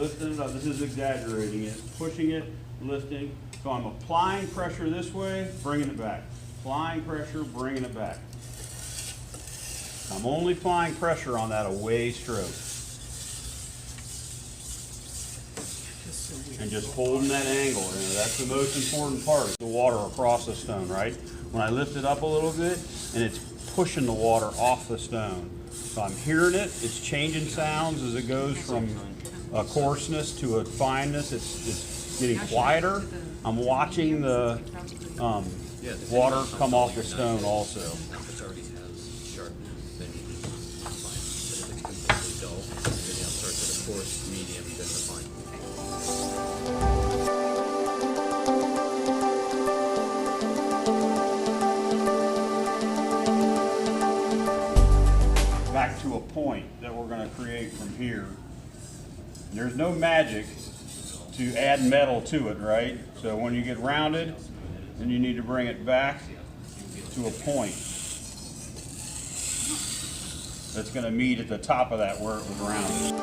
lifting it up. This is exaggerating it, pushing it, lifting. So I'm applying pressure this way, bringing it back. Applying pressure, bringing it back. I'm only applying pressure on that away stroke. And just holding that angle. You know, that's the most important part, the water across the stone, right? When I lift it up a little bit, and it's pushing the water off the stone. So I'm hearing it, it's changing sounds as it goes from a coarseness to a fineness. It's getting quieter. I'm watching the water come off the stone also. If it already has sharpness, then you can refine. But if it's completely dull, then you'll start with a coarse, medium, then refine. Back to a point that we're going to create from here. There's no magic to add metal to it, right? So when you get rounded, then you need to bring it back to a point that's going to meet at the top of that where it was rounded.